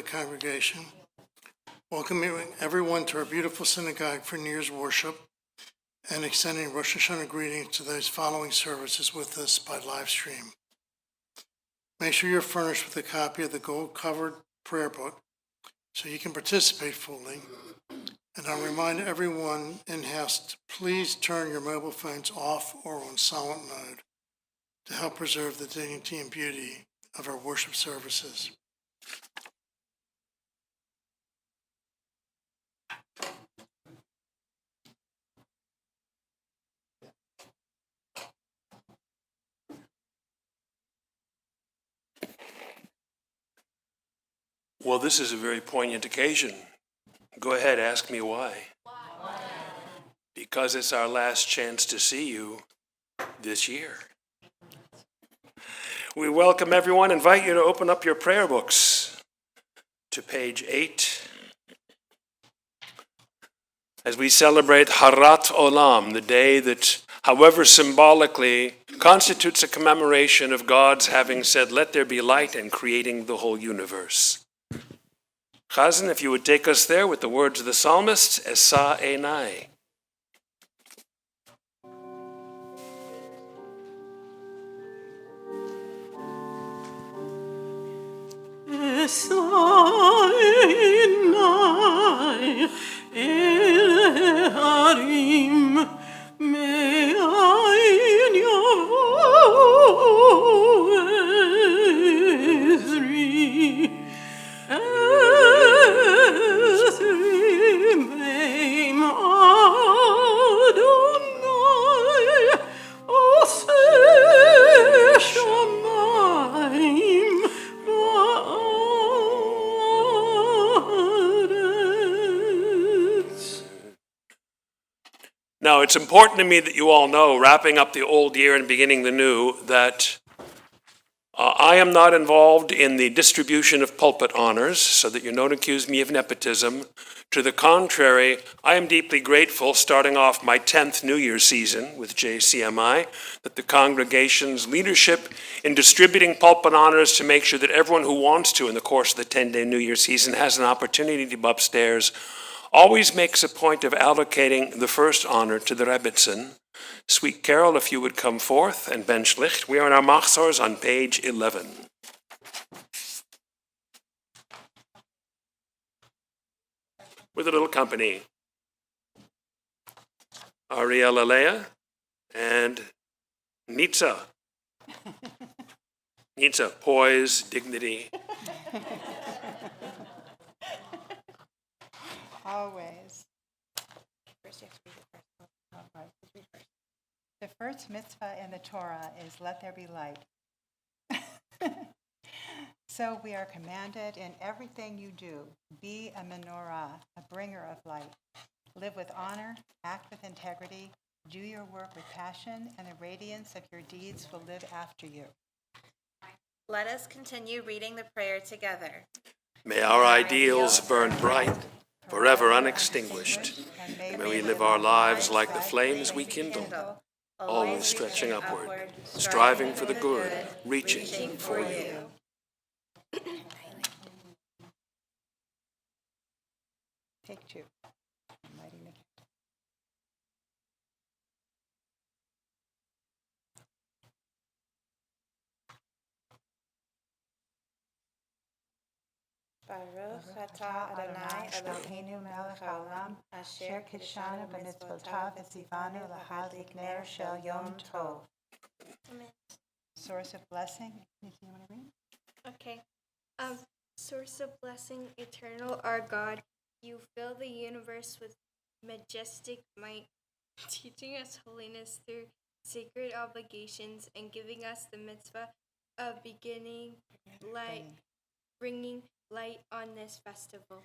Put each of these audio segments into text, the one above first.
congregation, welcoming everyone to our beautiful synagogue for New Year's worship and extending Rosh Hashanah greetings to those following services with us by live stream. Make sure you're furnished with a copy of the gold-covered prayer book so you can participate fully. And I'll remind everyone in-house to please turn your mobile phones off or on silent mode to help preserve the dignity and beauty of our worship services. Well, this is a very poignant occasion. Go ahead, ask me why. Why? Because it's our last chance to see you this year. We welcome everyone, invite you to open up your prayer books to page 8. As we celebrate Harat Olam, the day that, however symbolically, constitutes a commemoration of God's having said, "Let there be light," and creating the whole universe. Chazan, if you would take us there with the words of the psalmist, Esa Einai. Esa Einai el harim me'ayin yavo ezri Now, it's important to me that you all know, wrapping up the old year and beginning the new, that I am not involved in the distribution of pulpit honors, so that you don't accuse me of nepotism. To the contrary, I am deeply grateful, starting off my 10th New Year season with JCMI, that the congregation's leadership in distributing pulpit honors to make sure that everyone who wants to in the course of the 10-day New Year season has an opportunity to be upstairs, always makes a point of allocating the first honor to the Rebbitzin. Sweet Carol, if you would come forth, and Ben Schlicht. We are in our Machzors on page 11. With a little company. Ariel Alea and Nitza. Nitza, poise, dignity. Always. First, you have to read the first book. Oh, right. Read first. The first mitzvah in the Torah is let there be light. So we are commanded in everything you do, be a menorah, a bringer of light. Live with honor, act with integrity, do your work with passion, and the radiance of your deeds will live after you. Let us continue reading the prayer together. May our ideals burn bright, forever unextinguished. May we live our lives like the flames we kindle, always stretching upward, striving for the good, reaching for you. Take 2. I'm lighting the Baruch atah Adonai Eloheinu melech haolam, asher kidshanu b'mitzvotav v'tzivanu lahadlik ner shel yom tov. source of blessing. You want to read? Okay. Source of blessing, eternal our God, you fill the universe with majestic might, teaching us holiness through sacred obligations and giving us the mitzvah of bringing light on this festival.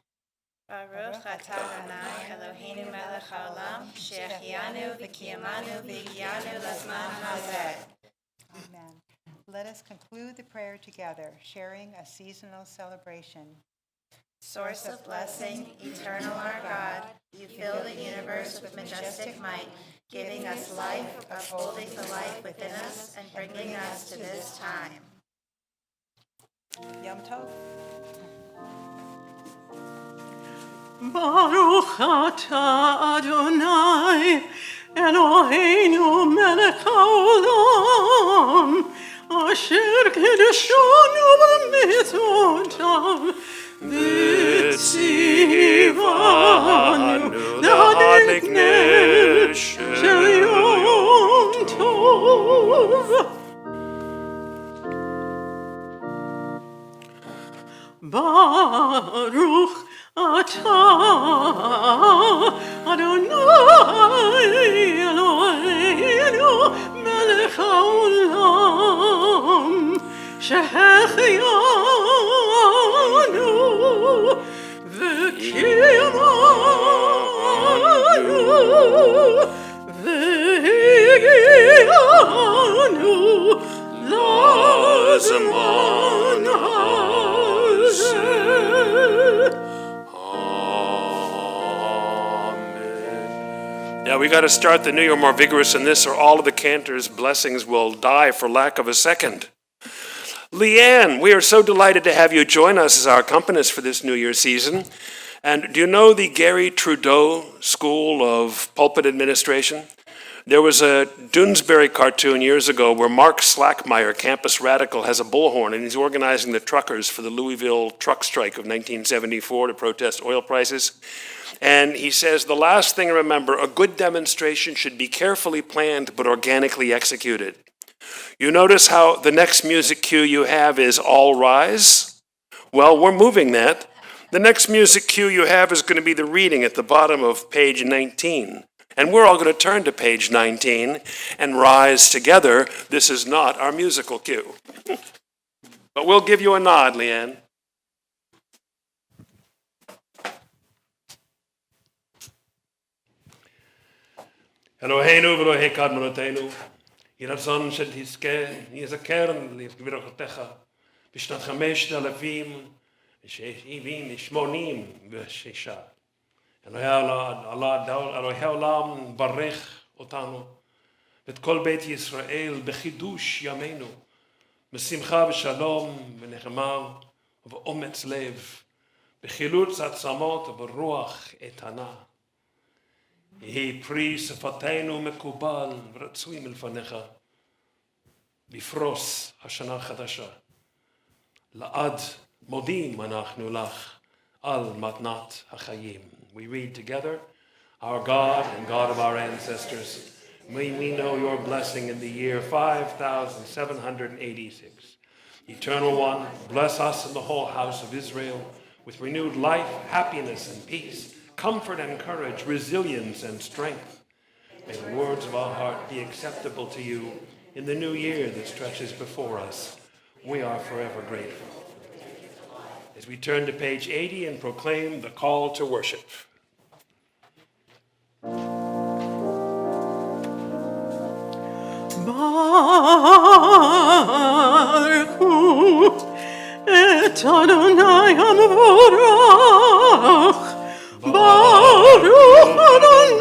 Baruch atah Adonai Eloheinu melech haolam, she'achianu v'kiyamanu v'higiyanu lazman hazeh. Amen. Let us conclude the prayer together, sharing a seasonal celebration. Source of blessing, eternal our God, you fill the universe with majestic might, giving us life, upholding the life within us, and bringing us to this time. Yom Tov. Baruch atah Adonai, Eloheinu melech haolam, asher kiddushanu b'mitzvotav, v'tzivanu להדליק נר של יום טוב. Baruch atah Adonai Eloheinu melech haolam שהחיינו וקיימנו והגיענו לזמן הזה. Now we got to start the new year more vigorous than this, or all of the cantors' blessings will die for lack of a second. Leanne, we are so delighted to have you join us as our accompanist for this New Year season. And do you know the Gary Trudeau School of Pulpit Administration? There was a Doonesbury cartoon years ago where Mark Slackmeyer, campus radical, has a bullhorn, and he's organizing the truckers for the Louisville truck strike of 1974 to protest oil prices. And he says, the last thing to remember, a good demonstration should be carefully planned but organically executed. You notice how the next music cue you have is All Rise? Well, we're moving that. The next music cue you have is going to be the reading at the bottom of page 19. And we're all going to turn to page 19 and rise together. This is not our musical cue. But we'll give you a nod, Leanne. Eloheinu v'Elohei kadmonotenu, ירצון שתזכה, יזכר לברכותיך בשנת 5,086. אלוהי העולם ברך אותנו ואת כל בית ישראל בחידוש ימינו, בשמחה ושלום ונחמה ובאומץ לב, בחילוץ עצמות וברוח איתנה. יהי פרי שפתנו מקובל ורצוי מלפניך, בפרוס השנה החדשה. לעד מודים אנחנו לך על מתנת החיים. We read together, our God and God of our ancestors, may we know your blessing in the year 5786. Eternal One, bless us and the whole house of Israel with renewed life, happiness, and peace, comfort and courage, resilience and strength. May the words of our heart be acceptable to you in the new year that stretches before us. We are forever grateful. As we turn to page 80 and proclaim the call to worship. Baruch et Adonai HaMevorach, Baruch Adonai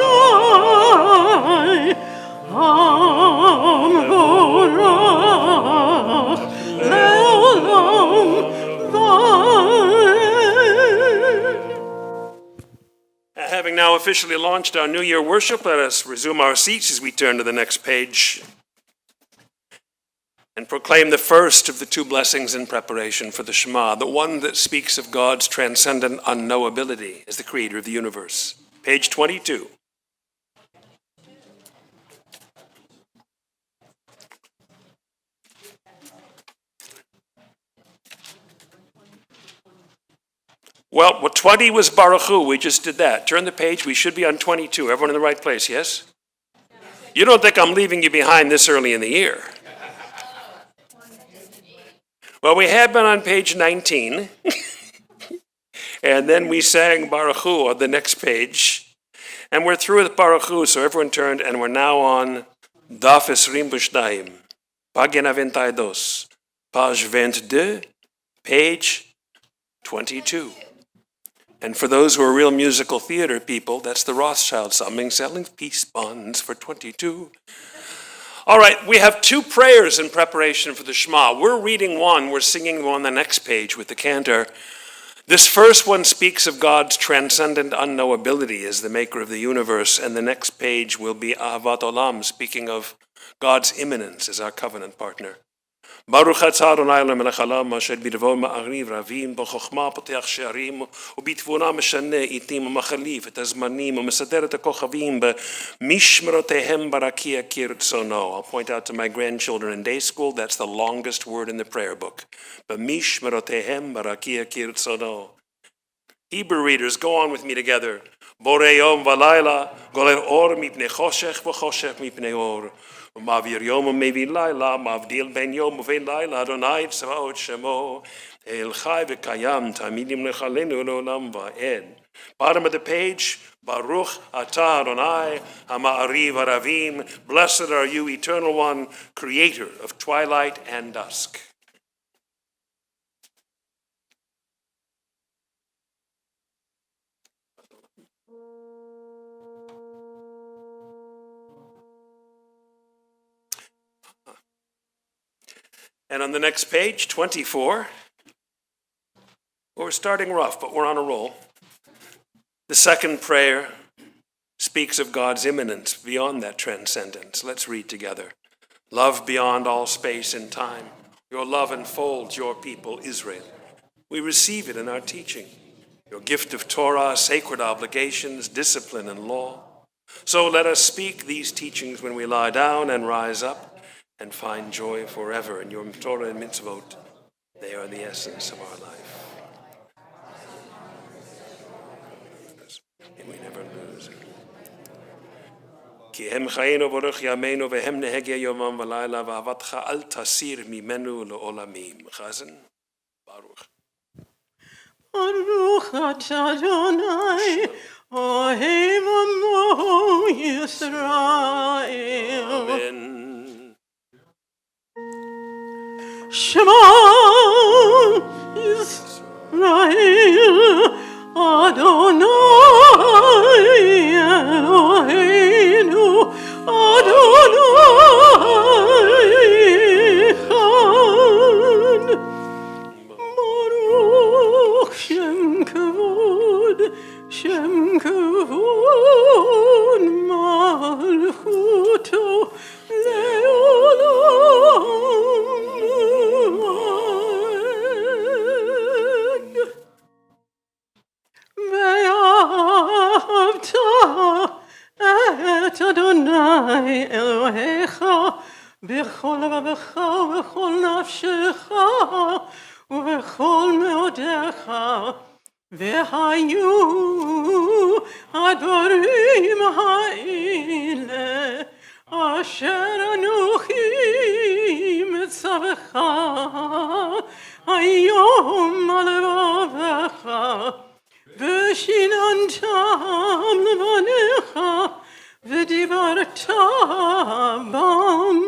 HaMevorach, Le'olam Vaed. Having now officially launched our New Year worship, let us resume our seats as we turn to the next page and proclaim the first of the two blessings in preparation for the Shema, the one that speaks of God's transcendent unknowability as the creator of the universe. Page 22. Well, 20 was Baruch Hu. We just did that. Turn the page. We should be on 22. Everyone in the right place, yes? You don't think I'm leaving you behind this early in the year? Well, we had been on page 19, and then we sang Baruch Hu on the next page, and we're through with Baruch Hu, so everyone turned, and we're now on Daf Esrim B'Shnayim, Pagina 22, page 22, page 22. And for those who are real musical theater people, that's the Rothschild summing, selling peace bonds for 22. All right, we have two prayers in preparation for the Shema. We're reading one, we're singing one on the next page with the cantor. This first one speaks of God's transcendent unknowability as the maker of the universe, and the next page will be Ahavat Olam, speaking of God's immanence as our covenant partner. Baruch atah Adonai Eloheinu melech haolam asher bidvaro ma'ariv ravim b'chokhmah poteach she'arim ובתבונה משנה עתים ומחליף את הזמנים ומסדר את הכוכבים במשמרותיהם ברקיע כרצונו. I'll point out to my grandchildren in day school, that's the longest word in the prayer book. במשמרותיהם ברקיע כרצונו. Hebrew readers, go on with me together. בורא יום ולילה, גולל אור מפני חושך וחושך מפני אור. ומעביר יום ומביא לילה, מבדיל בין יום ובין לילה, אדוני צבאות שמו, אל חי וקיים, תמיד ימלך עלינו לעולם ועד. Bottom of the page, Baruch atah Adonai ha'ma'ariv haravim, blessed are you, Eternal One, creator of twilight and dusk. And on the next page, 24, we're starting rough, but we're on a roll. The second prayer speaks of God's immanence beyond that transcendence. Let's read together. Love beyond all space and time. Your love enfolds your people, Israel. We receive it in our teaching. Your gift of Torah, sacred obligations, discipline, and law. So let us speak these teachings when we lie down and rise up, and find joy forever in your Torah and mitzvot. They are the essence of our life. And we never lose it. כי הם חיינו ברוך ימינו והם נהגי יומם ולילה ואהבתך אל תסיר ממנו לעולמים. חזן, ברוך. Baruch atah Adonai, Ohev Amo Yisrael. Amen. Shema Yisrael, Adonai Eloheinu, Adonai Echad. Baruch Shem Kavod Malchuto Leolam. Ve'ahavta et Adonai Elohecha b'chol levavecha v'chol nafshecha ובכל מאודיך, והיו הדברים האלה אשר אנוכי מצווך היום על לבבך, ושיננתם לבניך, ודיברת בם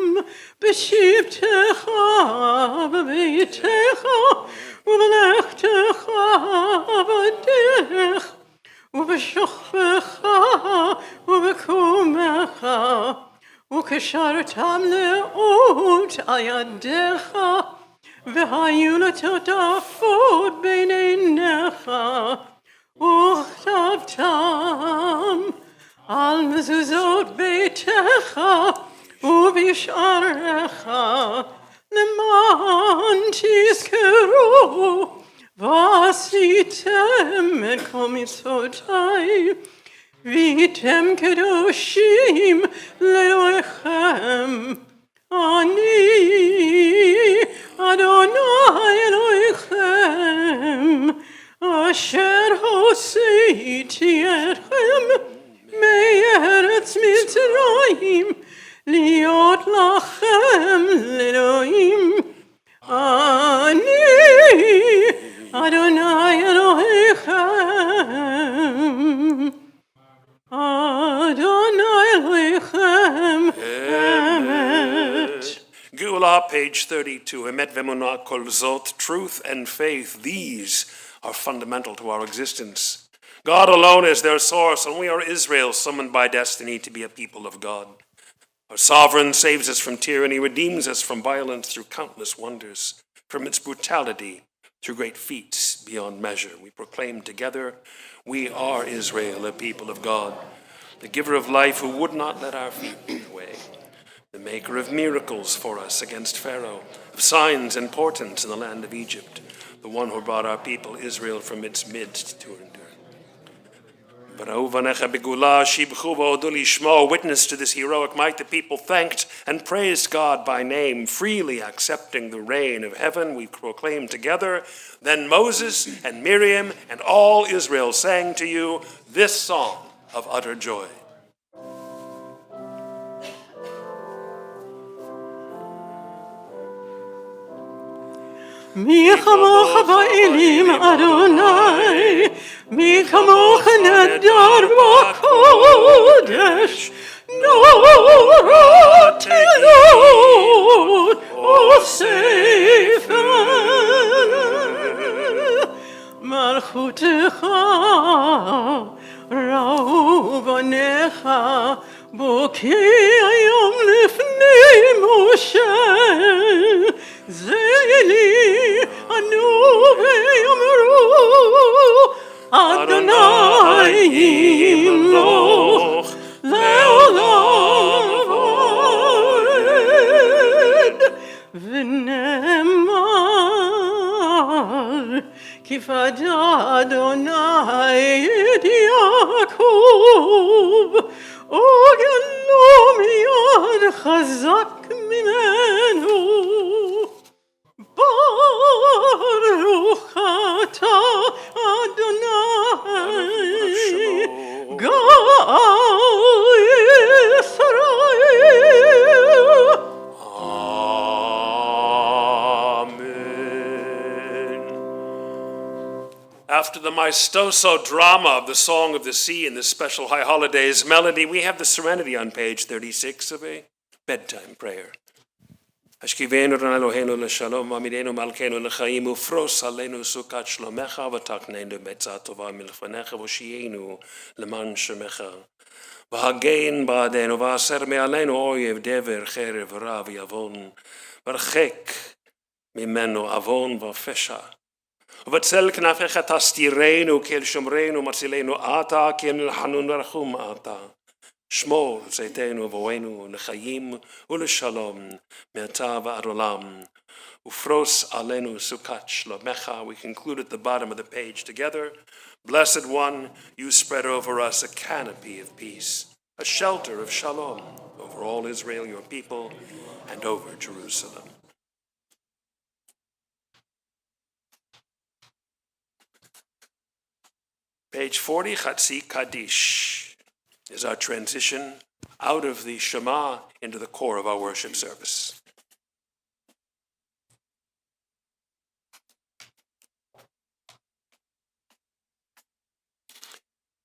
בשבתך בביתך ובלכתך בדרך ובשוכבך ובקומך וקשרתם לאות על ידיך והיו לטוטפות בין עיניך וכתבתם על מזוזות ביתך ובשעריך למען תזכרו ועשיתם את כל מצוותיי והייתם קדושים לאלוהיכם. אני אדוני אלוהיכם אשר הוצאתי אתכם מארץ מצרים להיות לכם לאלוהים. אני אדוני אלוהיכם. אדוני אלוהיכם אמת. Geulah, page 32. Emet vemunah kol zot. Truth and faith, these are fundamental to our existence. God alone is their source, and we are Israel, summoned by destiny to be a people of God. Our sovereign saves us from tyranny, redeems us from violence through countless wonders, from its brutality through great feats, beyond measure. We proclaim together, we are Israel, a people of God, the giver of life who would not let our feet be away, the maker of miracles for us against Pharaoh, of signs and portents in the land of Egypt, the one who brought our people Israel from its midst to endure. Witness to this heroic might, the people thanked and praised God by name, freely accepting the reign of heaven. We proclaim together. Then Moses and Miriam and all Israel sang to you this song of utter joy. מי כמוך באלים אדוני, מי כמוך נדר בקודש, נורתנו וספר מלכותך ראו בניך בוקי היום לפני משה זלי אנו ויאמרו אדוני ימלוך לעולם ועד ונאמר כי פדה אדוני את יעקב וגלו מיד חזק ממנו ברוך אתה אדוני גאל ישראל. Amen. After the maestoso drama of the Song of the Sea and this special High Holidays melody, we have the Serenity on page 36 of a bedtime prayer. Ashkivenu ran Eloheinu l'shalom, amidenu malkeinu l'chaim, ufros aleinu sukat shlomecha, v'takneinu betzat tova milfanecha, v'shienu leman shemecha. V'hagein ba'adenu, v'aser me'aleinu oyev dever, cherev, ra, v'yavon, v'archek mimenu avon v'fesha. V'tzel knafecha tastirenu, kel shomrenu, matzilenu ata, kel hanun rachum ata. Shmor zeitenu voenu lechayim uleshalom me'ata v'ad olam ufros alenu sukat shlomecha. We conclude at the bottom of the page together. Blessed One, you spread over us a canopy of peace, a shelter of shalom over all Israel, your people, and over Jerusalem. Page 40, Chatzi Kaddish, is our transition out of the Shema into the core of our worship service.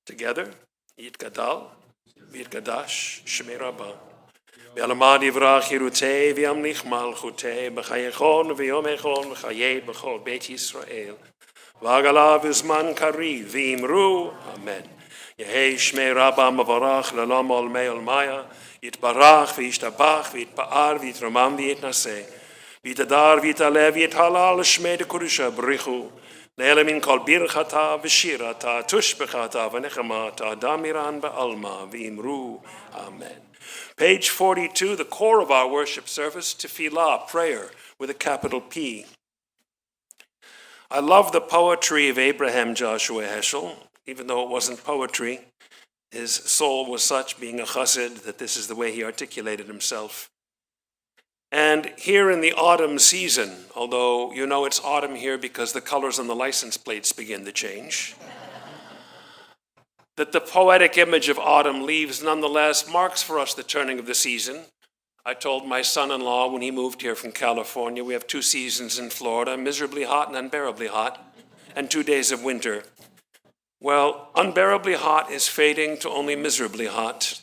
Together, Yitgadal, Yitgadash, Shmei Rabbah. V'alamad yivrach yirutei, v'yamlich malchutei, b'chayechon v'yomechon, v'chayei b'chol Beit Yisrael. V'agalav uzman kari, v'imru, Amen. Yehei Shmei Rabbah mavarach l'olam olmei olmaya, yitbarach v'yishtabach v'yitpa'ar v'yitromam v'yitnaseh, v'yitadar v'yitalev v'yithalal Shmei dekurusha brichu, Ne'elamin kol birchata v'shirata tushbechata v'nechamata damiran ba'alma v'imru. Amen. Page 42, the core of our worship service, tefillah, prayer, with a capital P. I love the poetry of Abraham Joshua Heschel. Even though it wasn't poetry, his soul was such, being a chassid, that this is the way he articulated himself. And here in the autumn season, although you know it's autumn here because the colors on the license plates begin to change, that the poetic image of autumn leaves nonetheless marks for us the turning of the season. I told my son-in-law when he moved here from California, we have 2 seasons in Florida, miserably hot and unbearably hot, and 2 days of winter. Well, unbearably hot is fading to only miserably hot.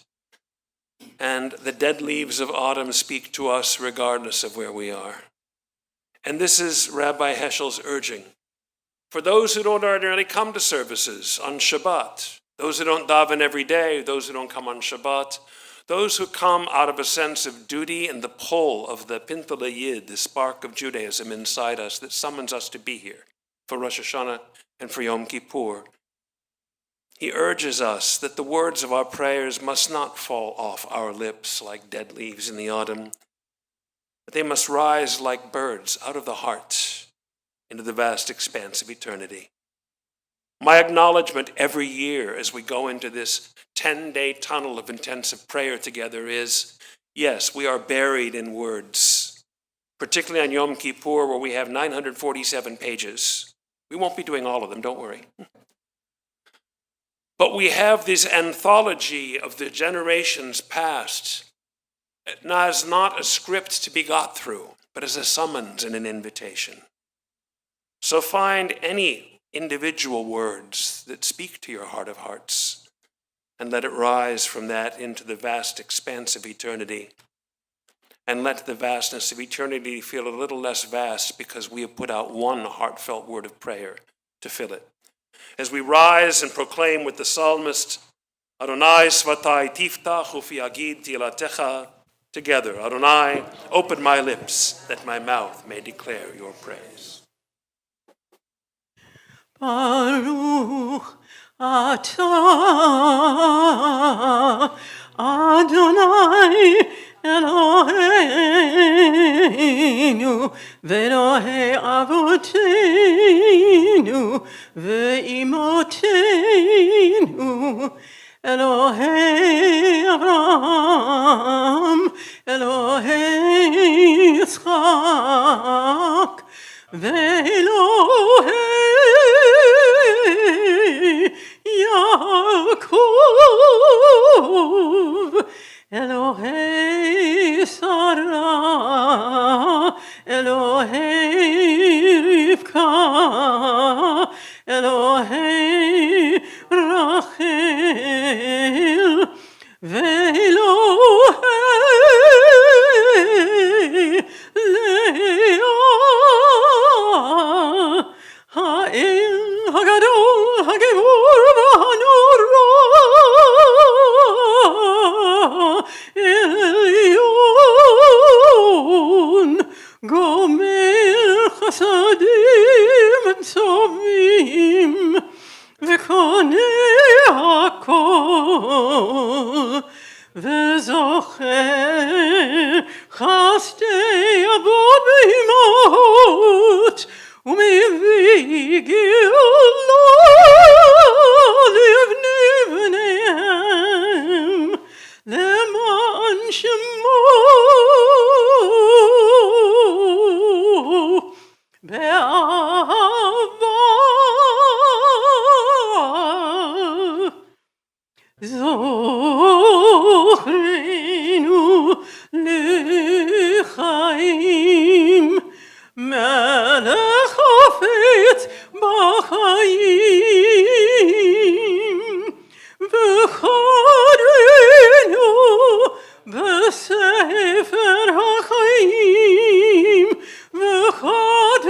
And the dead leaves of autumn speak to us regardless of where we are. And this is Rabbi Heschel's urging. For those who don't ordinarily come to services on Shabbat, those who don't daven every day, those who don't come on Shabbat, those who come out of a sense of duty and the pull of the Pintele Yid, the spark of Judaism inside us that summons us to be here. for Rosh Hashanah and for Yom Kippur. He urges us that the words of our prayers must not fall off our lips like dead leaves in the autumn, but they must rise like birds out of the heart into the vast expanse of eternity. My acknowledgement every year as we go into this 10-day tunnel of intensive prayer together is, yes, we are buried in words, particularly on Yom Kippur where we have 947 pages. We won't be doing all of them, don't worry. But we have this anthology of the generations past, as not a script to be got through, but as a summons and an invitation. So find any individual words that speak to your heart of hearts, and let it rise from that into the vast expanse of eternity. And let the vastness of eternity feel a little less vast because we have put out one heartfelt word of prayer to fill it. As we rise and proclaim with the psalmist, Adonai svatai tiftach ufi agid tilatecha, together, Adonai, open my lips that my mouth may declare your praise. Baruch atah Adonai Eloheinu v'Elohei avoteinu ve'imoteinu Elohei Avraham Elohei Yitzchak ve'Elohei Yaakov Elohei Sarah, Elohei Rivka, Elohei Rachel, ve'Elohei Leah, Ha'el Hagadol Hagevor V'Hanorah, Elyon, Gomer Chasadim Tzovim, V'Konei HaKol, V'Zocher Chasdei Avot B'Imot, ומביא גאולה לבני בניהם, למען שמו באהבה. זוכרנו לחיים, מלך חפץ בחיים, וחדנו בספר החיים, וחדנו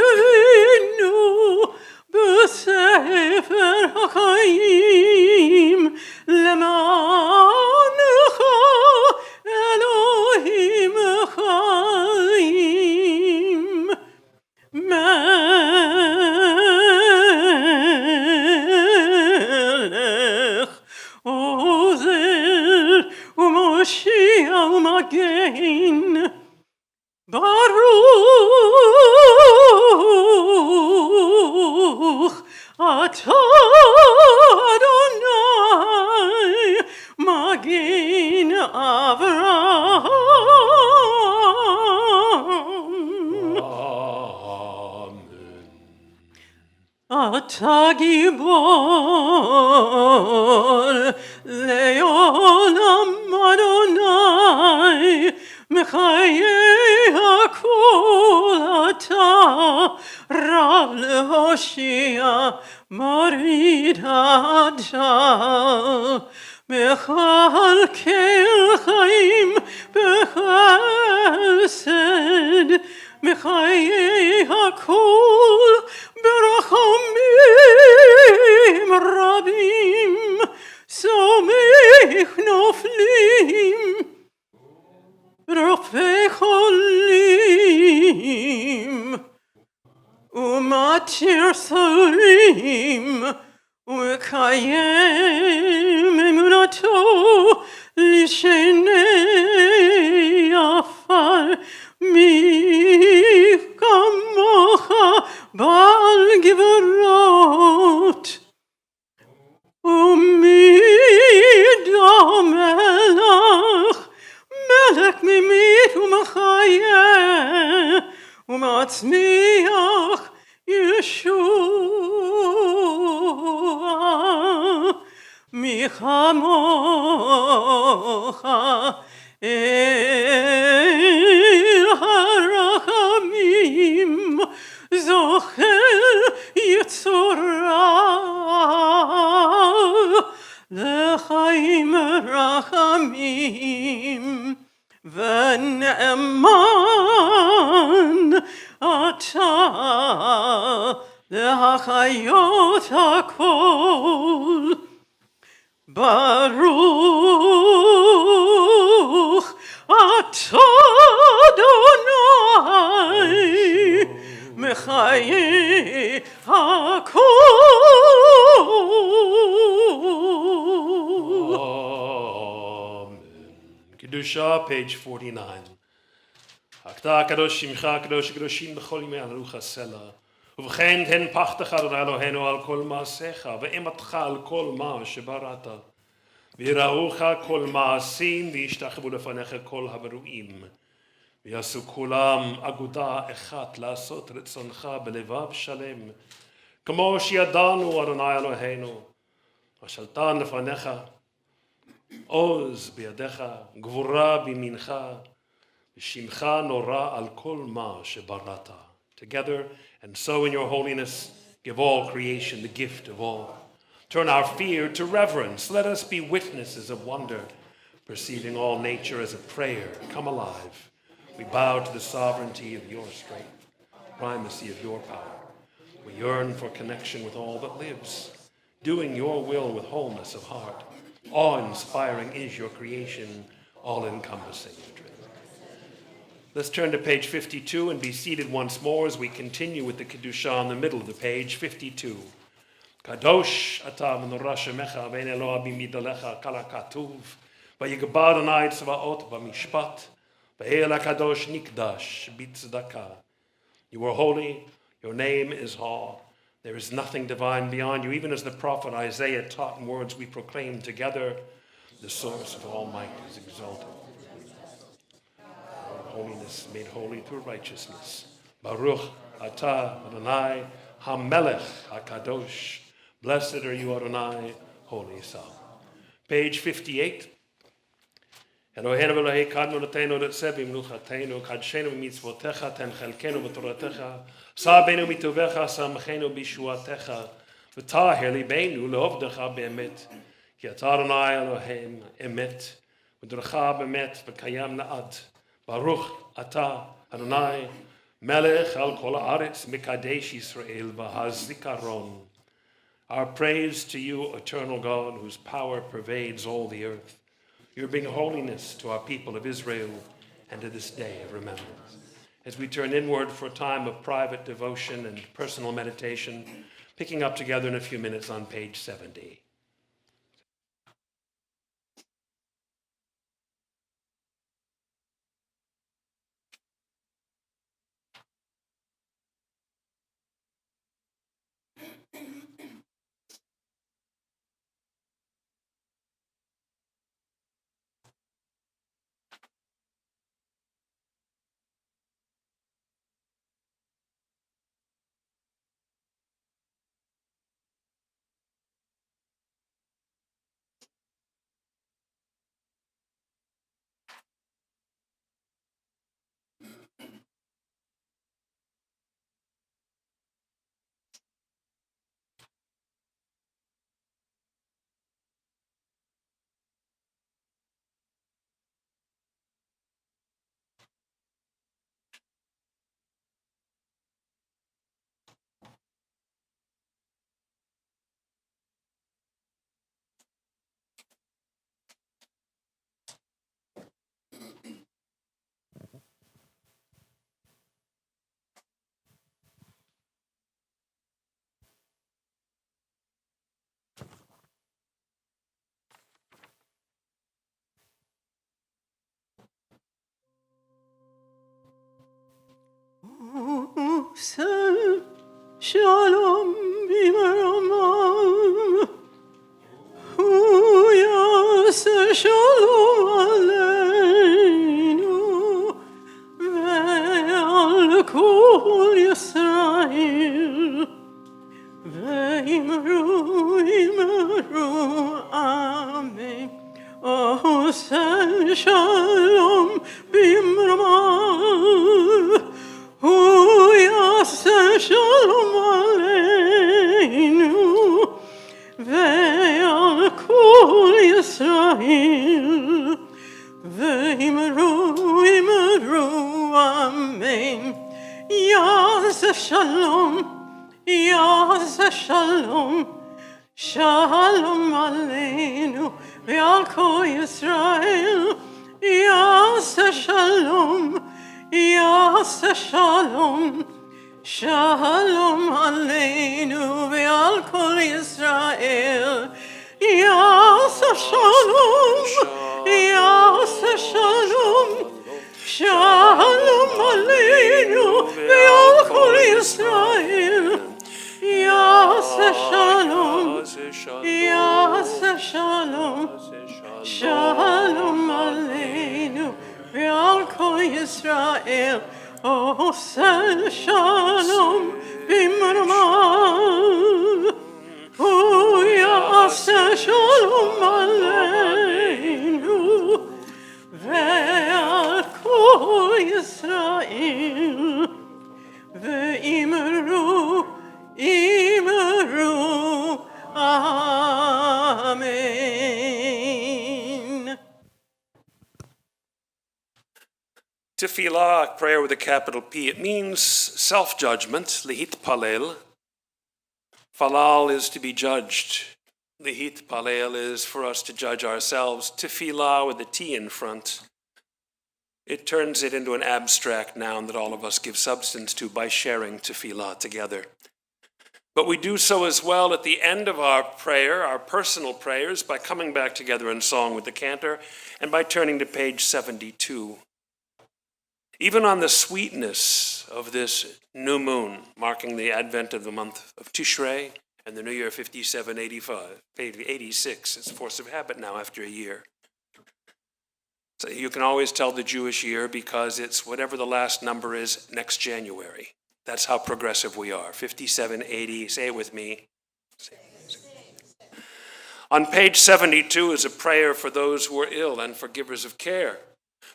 בספר החיים, למענך אלוהים חיים. מלך עוזר ומושיע ומגן, ברוך אתה אדוני מגן אברהם. אתה גיבור לעולם אדוני, מחיי הכל אתה רב להושיע מוריד הדל, מכלכל חיים בחסד, מחיי הכל ברחמים רבים, סומך נופלים, רופא חולים, ומתיר שרים ומקיים אמונתו לשני עפר מי כמוך בעל גבורות ומי דומה לך מלך ממית ומחיה ומצמיח ישוע מי כמוך אל הרחמים זוכר יצורה לחיים רחמים ונאמן אתה להחיות הכל ברוך אתה אדוני מחיי הכל. Amen. Kedusha, page 49. Hakta kadosh shimcha kadosh kadoshim b'chol yimei aruch hasela. ובכן תן פחדך אדוני אלוהינו על כל מעשיך ואימתך על כל מה שבראת. ויראוך כל מעשים וישתחוו לפניך כל הברואים. ויעשו כולם אגודה אחת לעשות רצונך בלבב שלם. כמו שידענו אדוני אלוהינו. השלטן לפניך, עוז בידיך, גבורה בימינך, ושמך נורא על כל מה שבראת. Together, and so in your holiness, give all creation the gift of awe. Turn our fear to reverence. Let us be witnesses of wonder, perceiving all nature as a prayer. Come alive. We bow to the sovereignty of your strength, primacy of your power. We yearn for connection with all that lives, doing your will with wholeness of heart. Awe-inspiring is your creation, all-encompassing. Let's turn to page 52 and be seated once more as we continue with the Kedusha in the middle of the page, 52. Kadosh ata menorah shemecha ve'en Eloah b'midalecha kala katuv vayigbar Adonai tzvaot b'mishpat ve'el hakadosh nikdash b'tzedakah. You are holy, your name is Ha. There is nothing divine beyond you, even as the prophet Isaiah taught in words we proclaim together, the source of all might is exalted. Holiness made holy through righteousness. Baruch atah Adonai hamelech hakadosh. Blessed are you, Adonai, holy Son. Page 58. Eloheinu v'Elohei kadnu l'teinu l'tzeh b'mnuchatenu kadshenu b'mitzvotecha ten chelkenu b'toratecha sa benu mituvecha samchenu b'shuatecha v'tahir libeinu le'ovdecha be'emet ki atah Adonai Eloheim emet v'dorcha be'emet v'kayam na'ad. Baruch atah Adonai melech al kol haaretz mikadesh Yisrael v'hazikaron. Our praise to you, eternal God, whose power pervades all the earth. Your bring holiness to our people of Israel and to this day of remembrance. As we turn inward for a time of private devotion and personal meditation, picking up together in a few minutes on page 70. Shalom b'maramal. Hu yaseh shalom aleinu ve'al kol Yisrael. Ve'imru amen. Oh, send shalom b'maramal. Hu yaseh shalom aleinu ve'al kol Yisrael. Ve'imru amen. Yaseh shalom, Yaseh shalom, shalom aleinu ve'al kol Yisrael. Yaseh shalom, Yaseh shalom, shalom aleinu ve'al kol Yisrael. Yaseh shalom, Yaseh shalom, shalom aleinu ve'al kol Yisrael. Yaseh shalom, Yaseh shalom, shalom aleinu ve'al kol Yisrael. Oh, send shalom b'maramal. Hu yaseh shalom aleinu ve'al kol Yisrael. Ve'imru amen. Tefillah, prayer with a capital P, it means self-judgment, lihit palel. Falal is to be judged. Lihit palel is for us to judge ourselves. Tefillah with a T in front. It turns it into an abstract noun that all of us give substance to by sharing tefillah together. But we do so as well at the end of our prayer, our personal prayers, by coming back together in song with the cantor and by turning to page 72. Even on the sweetness of this new moon, marking the advent of the month of Tishrei and the new year 5786, it's force of habit now after a year. So you can always tell the Jewish year because it's whatever the last number is next January. That's how progressive we are. 5780, say it with me. On page 72 is a prayer for those who are ill and for givers of care.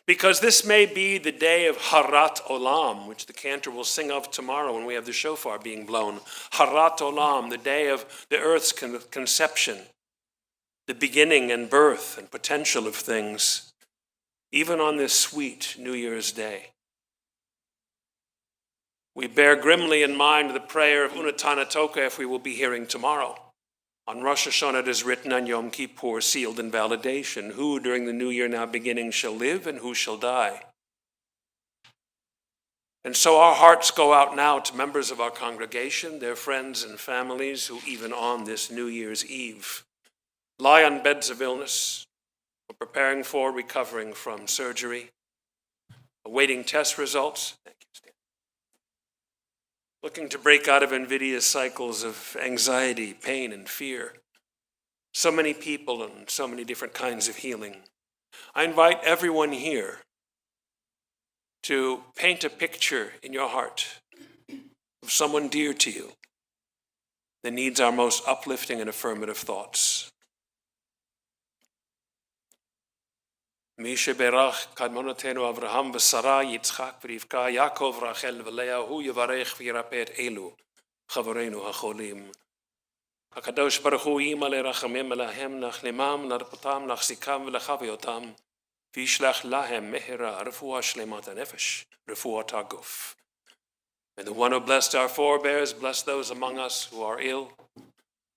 Because this may be the day of Harat Olam, which the cantor will sing of tomorrow when we have the shofar being blown. Harat Olam, the day of the earth's conception, the beginning and birth and potential of things. Even on this sweet New Year's Day, we bear grimly in mind the prayer of Unatana Toka if we will be hearing tomorrow. On Rosh haShanah it is written on Yom Kippur, sealed in validation, who during the new year now beginning shall live and who shall die. And so our hearts go out now to members of our congregation, their friends and families who even on this New Year's Eve lie on beds of illness, or preparing for, recovering from surgery, awaiting test results, looking to break out of invidious cycles of anxiety, pain, and fear. So many people and so many different kinds of healing. I invite everyone here to paint a picture in your heart of someone dear to you that needs our most uplifting and affirmative thoughts. מי שברך קדמונותינו אברהם ושרה יצחק ורבקה יעקב רחל ולאה הוא יברך וירפא את אלו חברינו החולים. הקדוש ברוך הוא ימלא רחמים עליהם נחלמם לרפאתם להחזיקם ולחוויותם וישלח להם מהרה רפואה שלמת הנפש רפואת הגוף. And the one who blessed our forebears bless those among us who are ill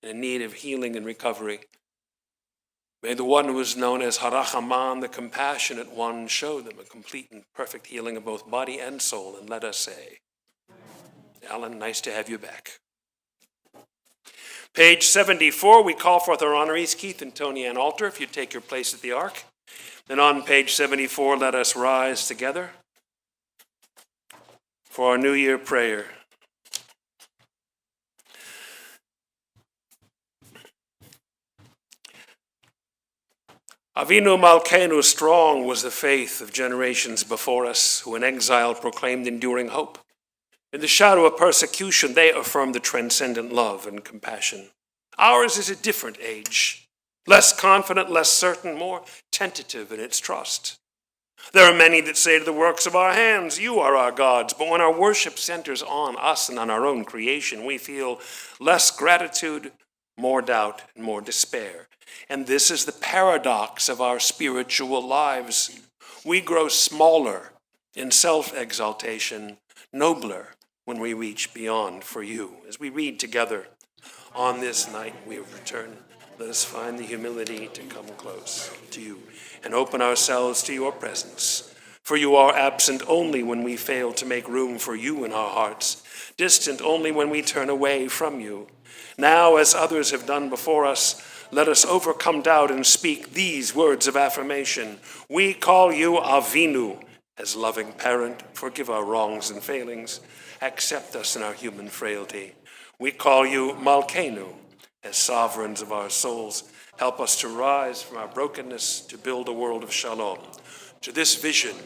and in need of healing and recovery. May the one who is known as Harachaman, the compassionate one, show them a complete and perfect healing of both body and soul. And let us say, Alan, nice to have you back. Page 74, we call forth our honorees, Keith and Tony Ann Alter, if you take your place at the ark. Then on page 74, let us rise together for our New Year prayer. Avinu Malkeinu, strong was the faith of generations before us, who in exile proclaimed enduring hope. In the shadow of persecution, they affirmed the transcendent love and compassion. Ours is a different age, less confident, less certain, more tentative in its trust. There are many that say to the works of our hands, you are our gods, but when our worship centers on us and on our own creation, we feel less gratitude, more doubt, and more despair. And this is the paradox of our spiritual lives. We grow smaller in self-exaltation, nobler when we reach beyond for you. As we read together, on this night we return, let us find the humility to come close to you and open ourselves to your presence. For you are absent only when we fail to make room for you in our hearts, distant only when we turn away from you. Now, as others have done before us, let us overcome doubt and speak these words of affirmation. We call you Avinu, as loving parent. Forgive our wrongs and failings. Accept us in our human frailty. We call you Malkeinu, as sovereigns of our souls. Help us to rise from our brokenness to build a world of shalom. To this vision,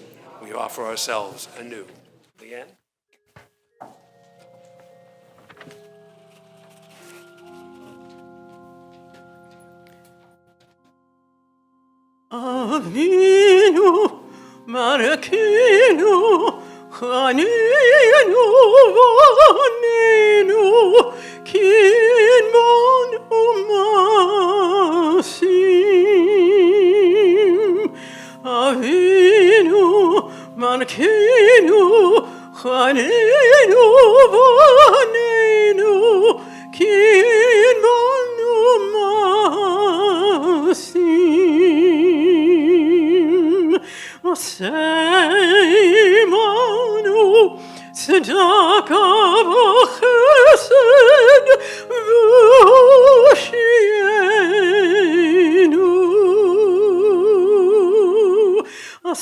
we offer ourselves anew. Leanne? Avinu Malkeinu Chaninu Vaninu Kinman Umasim Avinu Malkeinu Chaninu Vaninu Kinman Umasim Seimanu tzedaka v'chesed v'oshienu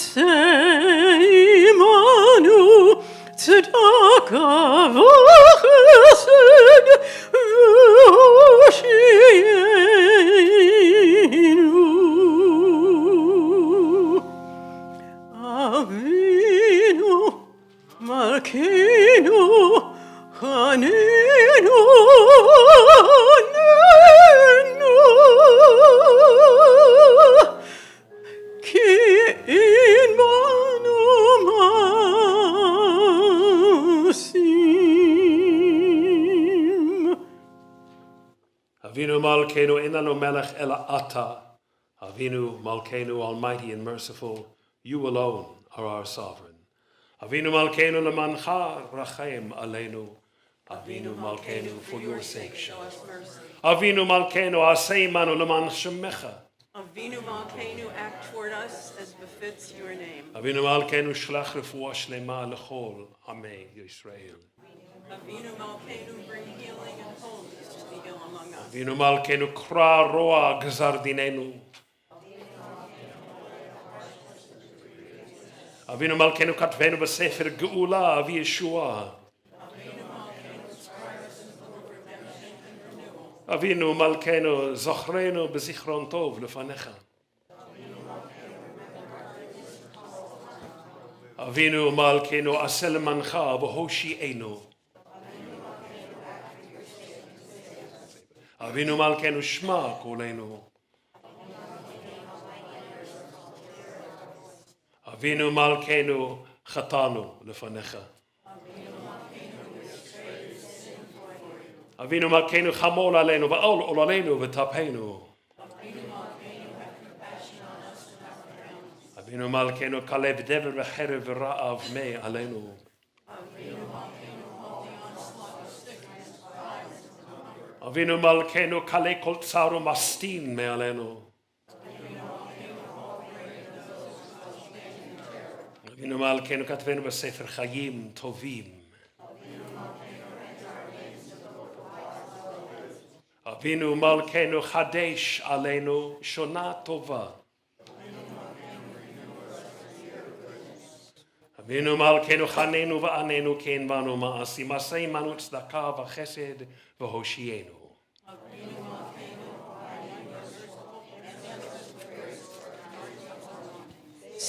Seimanu tzedaka v'chesed v'oshienu Avinu Malkeinu Chaninu Vaninu Kinmanu Masim Avinu Malkeinu Inanu Melech Ela Ata. Avinu Malkeinu, almighty and merciful, you alone are our sovereign. Avinu Malkeinu lemancha rachem aleinu. Avinu Malkeinu, for your sake show us mercy. Avinu Malkeinu aseimanu leman shemecha. Avinu Malkeinu, act toward us as befits your name. Avinu Malkeinu shlach refuah shlema lechol amei Yisrael. Avinu Malkeinu, bring healing and wholeness to the ill among us. Avinu Malkeinu kra roa gzardinenu. Avinu Malkeinu katvenu b'sefer geula v'yeshua. Avinu Malkeinu zochrenu b'zichron tov lefanecha. Avinu Malkeinu asel mancha v'hoshi'enu. Avinu Malkeinu shma kolenu. Avinu Malkeinu chatanu lefanecha. Avinu Malkeinu chamol aleinu va'ol aleinu v'tapenu. Avinu Malkeinu kalev dever v'cherev v'ra'av me aleinu. Avinu Malkeinu kale kol tzaru mastin me aleinu. Avinu Malkeinu katvenu b'sefer chayim tovim. Avinu Malkeinu chadesh aleinu shona tova. Avinu Malkeinu chanenu va'anenu ken vanu ma'asim asay manu tzedakah v'chesed v'hoshienu.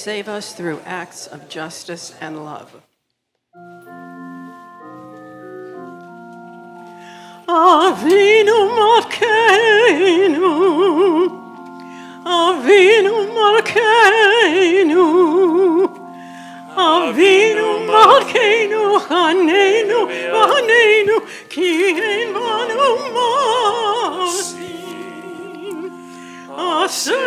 Save us through acts of justice and love. Avinu Malkeinu, Avinu Malkeinu, Avinu Malkeinu, Hanenu, Hanenu, Ki ein banu masim, Asemanu,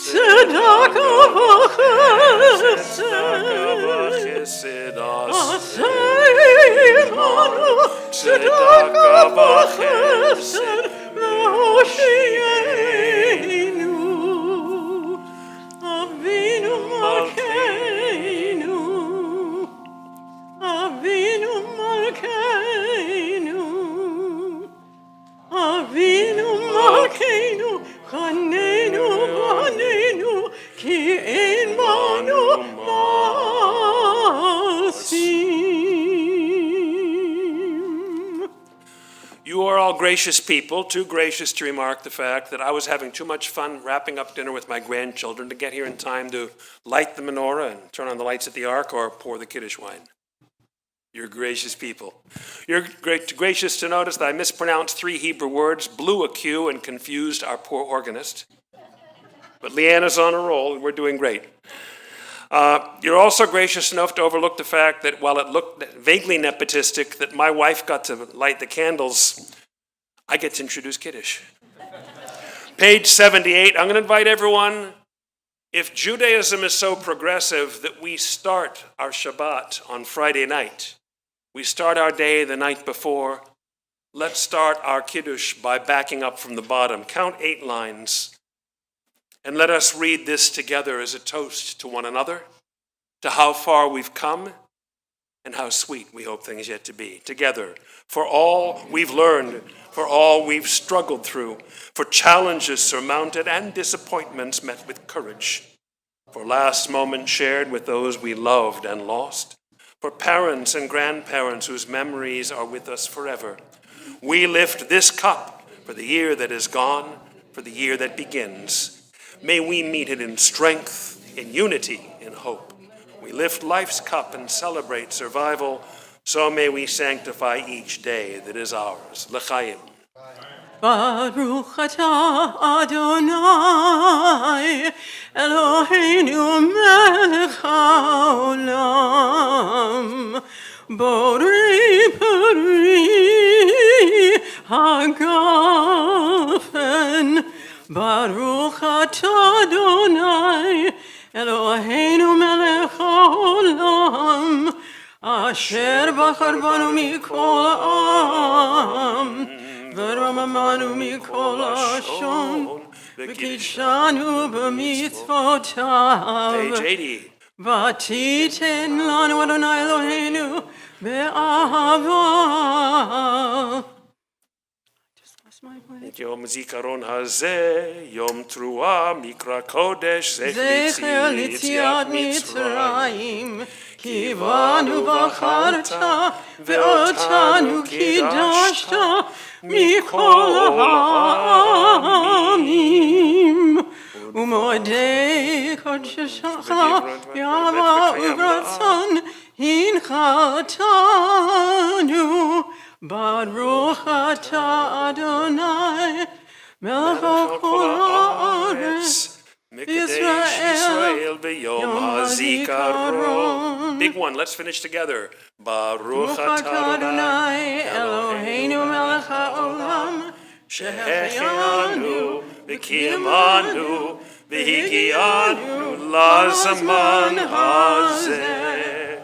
Tzedaka v'chesed, Asemanu, Tzedaka v'chesed, V'hoshienu, Avinu Malkeinu, Avinu Malkeinu, Avinu Malkeinu, Chanenu, Chanenu, Ki ein banu masim. You are all gracious people, too gracious to remark the fact that I was having too much fun wrapping up dinner with my grandchildren to get here in time to light the menorah and turn on the lights at the ark or pour the Kiddush wine. You're gracious people. You're gracious to notice that I mispronounced 3 Hebrew words, blew a cue, and confused our poor organist. But Leanna's on a roll, and we're doing great. You're also gracious enough to overlook the fact that while it looked vaguely nepotistic that my wife got to light the candles, I get to introduce Kiddush. Page 78, I'm going to invite everyone. If Judaism is so progressive that we start our Shabbat on Friday night, we start our day the night before, let's start our Kiddush by backing up from the bottom. Count 8 lines, and let us read this together as a toast to one another, to how far we've come, and how sweet we hope things yet to be. Together, for all we've learned, for all we've struggled through, for challenges surmounted and disappointments met with courage, for last moments shared with those we loved and lost, for parents and grandparents whose memories are with us forever. We lift this cup for the year that is gone, for the year that begins. May we meet it in strength, in unity, in hope. We lift life's cup and celebrate survival, so may we sanctify each day that is ours. L'chaim. Baruch atah Adonai Eloheinu melech haolam Borei peri hagafen Baruch atah Adonai Eloheinu melech haolam Asher bachar banu mikol ha'am ורממנו מכל לשון, וקידשנו במצוותיו. Page 80. ותיתן לנו אדוני אלוהינו באהבה. יום זיכרון הזה, יום תרועה, מקרא קודש, זכר ליציאת מצרים, כי בנו בחרת, ואותנו קידשת מכל העמים. ומועדי קודשך באהבה וברצון הנחתנו. ברוך אתה אדוני מלך כל הארץ. Israel b'yom hazikaron. Big one, let's finish together. Baruch atah Adonai Eloheinu melech haolam שהחיינו וקיימנו והגיענו לזמן הזה.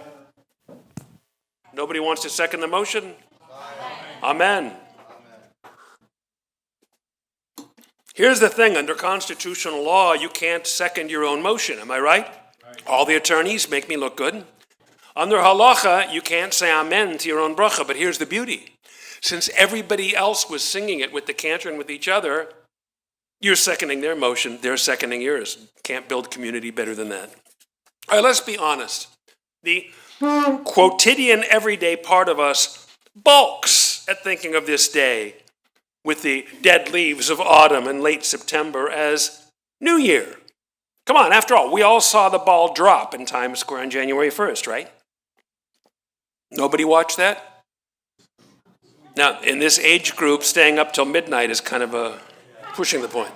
Nobody wants to second the motion? Amen. Here's the thing, under constitutional law, you can't second your own motion, am I right? All the attorneys make me look good. Under halacha, you can't say amen to your own bracha, but here's the beauty. Since everybody else was singing it with the cantor and with each other, you're seconding their motion, they're seconding yours. Can't build community better than that. All right, let's be honest. The quotidian, everyday part of us balks at thinking of this day with the dead leaves of autumn and late September as New Year. Come on, after all, we all saw the ball drop in Times Square on January 1st, right? Nobody watched that? Now, in this age group, staying up till midnight is kind of pushing the point.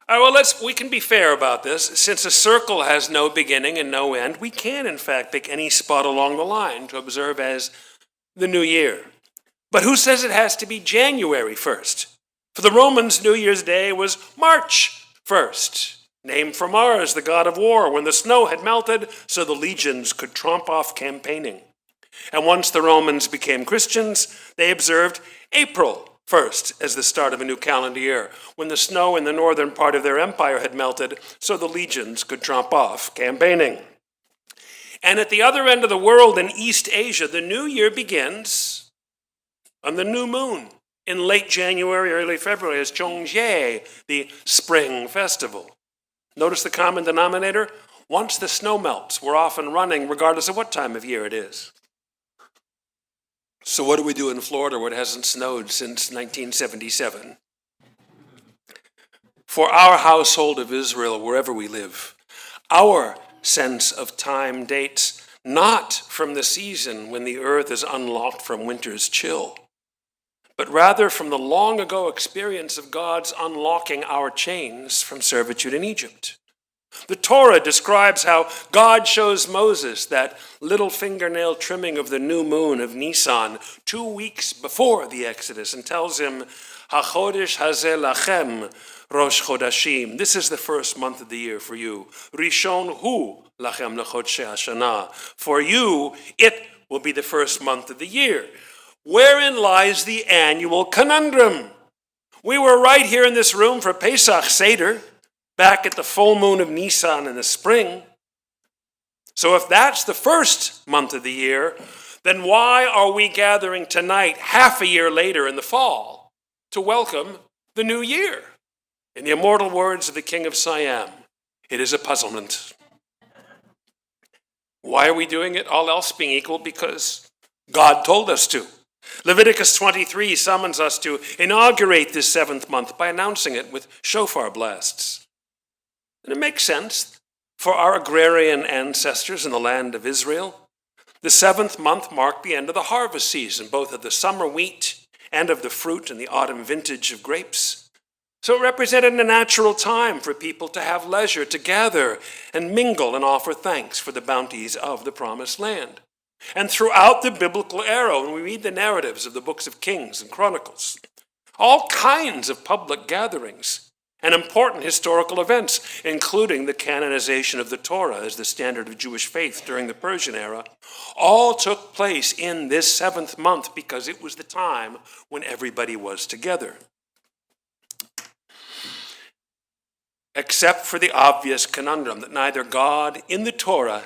All right, well, we can be fair about this. Since a circle has no beginning and no end, we can, in fact, pick any spot along the line to observe as the New Year. But who says it has to be January 1st? For the Romans, New Year's Day was March 1st, named for Mars, the god of war, when the snow had melted so the legions could tromp off campaigning. And once the Romans became Christians, they observed April 1st as the start of a new calendar year, when the snow in the northern part of their empire had melted so the legions could tromp off campaigning. And at the other end of the world in East Asia, the new year begins on the new moon in late January, early February, as Chongjie, the spring festival. Notice the common denominator? Once the snow melts, we're often running regardless of what time of year it is. So what do we do in Florida where it hasn't snowed since 1977? For our household of Israel, wherever we live, our sense of time dates not from the season when the earth is unlocked from winter's chill, but rather from the long ago experience of God's unlocking our chains from servitude in Egypt. The Torah describes how God shows Moses that little fingernail trimming of the new moon of Nisan 2 weeks before the Exodus and tells him, HaChodesh hazeh lachem Rosh Chodashim. This is the first month of the year for you. Rishon hu lachem lechodshei haShanah. For you, it will be the first month of the year. Wherein lies the annual conundrum? We were right here in this room for Pesach Seder, back at the full moon of Nisan in the spring. So if that's the first month of the year, then why are we gathering tonight, half a year later in the fall, to welcome the new year? In the immortal words of the King of Siam, it is a puzzlement. Why are we doing it? All else being equal, because God told us to. Leviticus 23 summons us to inaugurate this seventh month by announcing it with shofar blasts. And it makes sense for our agrarian ancestors in the land of Israel. The seventh month marked the end of the harvest season, both of the summer wheat and of the fruit and the autumn vintage of grapes. So it represented a natural time for people to have leisure to gather and mingle and offer thanks for the bounties of the promised land. And throughout the biblical era, when we read the narratives of the books of Kings and Chronicles, all kinds of public gatherings and important historical events, including the canonization of the Torah as the standard of Jewish faith during the Persian era, all took place in this seventh month because it was the time when everybody was together. Except for the obvious conundrum that neither God in the Torah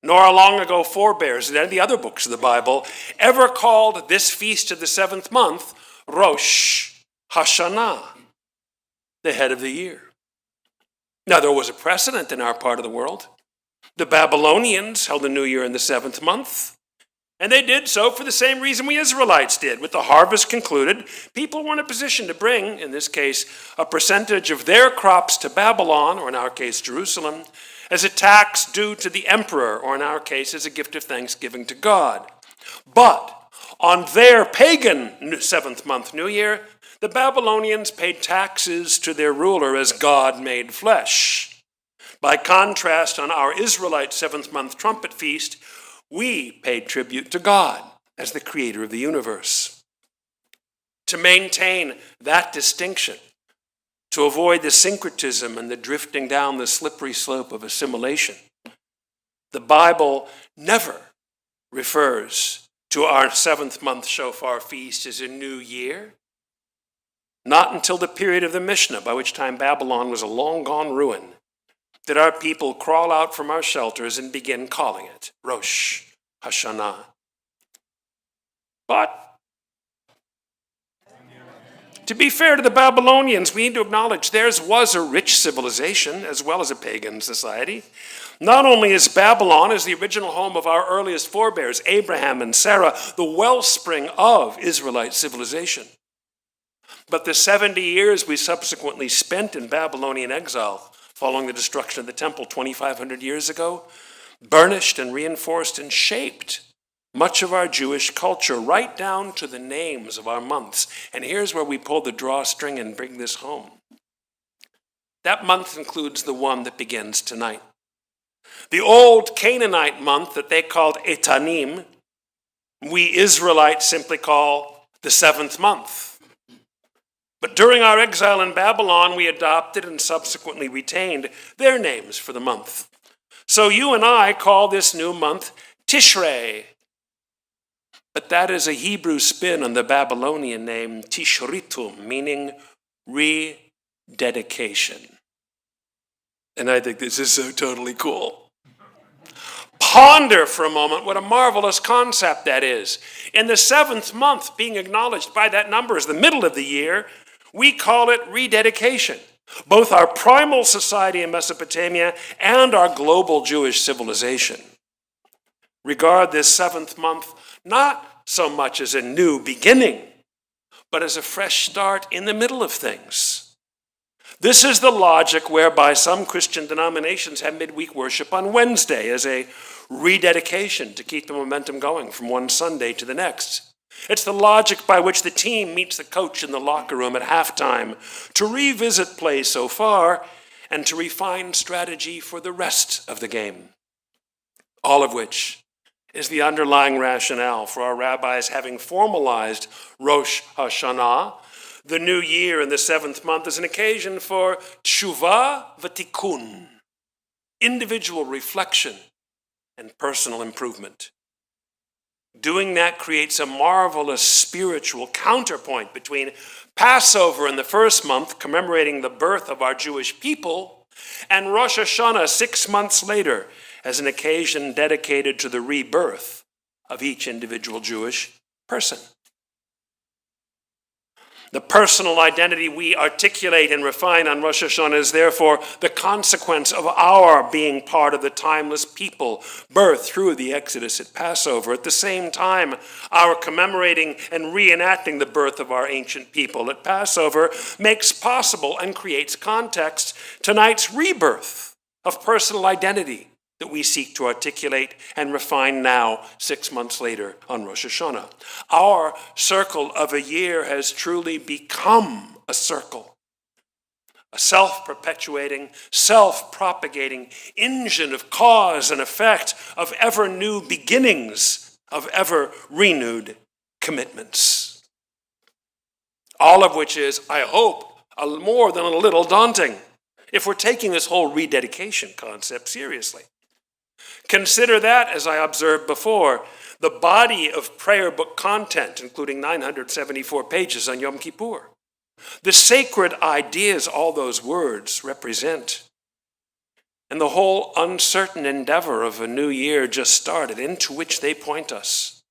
nor our long ago forebears in any of the other books of the Bible ever called this feast of the seventh month Rosh haShanah, the head of the year. Now, there was a precedent in our part of the world. The Babylonians held the new year in the seventh month, and they did so for the same reason we Israelites did. With the harvest concluded, people were in a position to bring, in this case, a percentage of their crops to Babylon, or in our case, Jerusalem, as a tax due to the emperor, or in our case, as a gift of thanksgiving to God. But on their pagan seventh month new year, the Babylonians paid taxes to their ruler as God made flesh. By contrast, on our Israelite seventh month trumpet feast, we paid tribute to God as the creator of the universe. To maintain that distinction, to avoid the syncretism and the drifting down the slippery slope of assimilation, the Bible never refers to our seventh month shofar feast as a new year. Not until the period of the Mishnah, by which time Babylon was a long gone ruin, did our people crawl out from our shelters and begin calling it Rosh haShanah. But to be fair to the Babylonians, we need to acknowledge theirs was a rich civilization as well as a pagan society. Not only is Babylon, as the original home of our earliest forebears, Abraham and Sarah, the wellspring of Israelite civilization, But the 70 years we subsequently spent in Babylonian exile following the destruction of the temple 2,500 years ago burnished and reinforced and shaped much of our Jewish culture, right down to the names of our months. And here's where we pull the drawstring and bring this home. That month includes the one that begins tonight. The old Canaanite month that they called Etanim, we Israelites simply call the 7th month. But during our exile in Babylon, we adopted and subsequently retained their names for the month. So you and I call this new month Tishrei. But that is a Hebrew spin on the Babylonian name Tishritum, meaning rededication. And I think this is so totally cool. Ponder for a moment what a marvelous concept that is. In the 7th month, being acknowledged by that number as the middle of the year, we call it rededication. Both our primal society in Mesopotamia and our global Jewish civilization regard this 7th month not so much as a new beginning, but as a fresh start in the middle of things. This is the logic whereby some Christian denominations have midweek worship on Wednesday as a rededication to keep the momentum going from one Sunday to the next. It's the logic by which the team meets the coach in the locker room at halftime to revisit play so far and to refine strategy for the rest of the game. All of which is the underlying rationale for our rabbis having formalized Rosh haShanah, the new year in the 7th month, as an occasion for tshuva v'tikkun, individual reflection and personal improvement. Doing that creates a marvelous spiritual counterpoint between Passover in the 1st month, commemorating the birth of our Jewish people, and Rosh Hashanah 6 months later, as an occasion dedicated to the rebirth of each individual Jewish person. The personal identity we articulate and refine on Rosh Hashanah is therefore the consequence of our being part of the timeless people birthed through the Exodus at Passover. At the same time, our commemorating and reenacting the birth of our ancient people at Passover makes possible and creates context tonight's rebirth of personal identity that we seek to articulate and refine now, 6 months later on Rosh Hashanah. Our circle of a year has truly become a circle, a self-perpetuating, self-propagating engine of cause and effect, of ever-new beginnings, of ever-renewed commitments. All of which is, I hope, more than a little daunting if we're taking this whole rededication concept seriously. Consider that, as I observed before, the body of prayer book content, including 974 pages on Yom Kippur. The sacred ideas all those words represent. And the whole uncertain endeavor of a new year just started, into which they point us,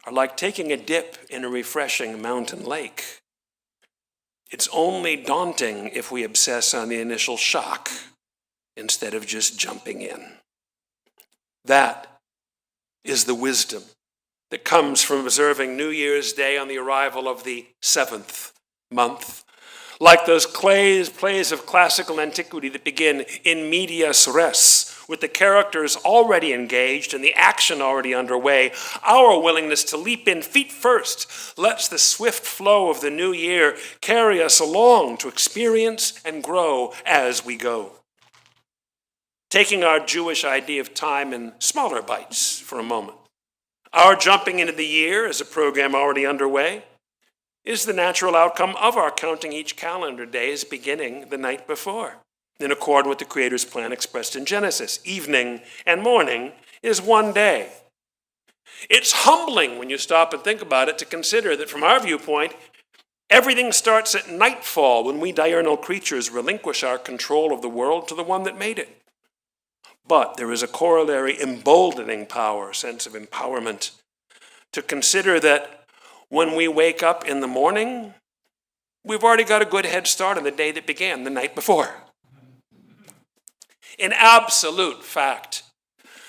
are like taking a dip in a refreshing mountain lake. It's only daunting if we obsess on the initial shock instead of just jumping in. That is the wisdom that comes from observing New Year's Day on the arrival of the 7th month. Like those plays of classical antiquity that begin in medias res, with the characters already engaged and the action already underway, our willingness to leap in feet first lets the swift flow of the new year carry us along to experience and grow as we go. Taking our Jewish idea of time in smaller bites for a moment. Our jumping into the year as a program already underway is the natural outcome of our counting each calendar day as beginning the night before, in accord with the Creator's plan expressed in Genesis. Evening and morning is one day. It's humbling when you stop and think about it to consider that from our viewpoint, everything starts at nightfall when we diurnal creatures relinquish our control of the world to the one that made it. But there is a corollary emboldening power, sense of empowerment, to consider that when we wake up in the morning, we've already got a good head start on the day that began the night before. In absolute fact,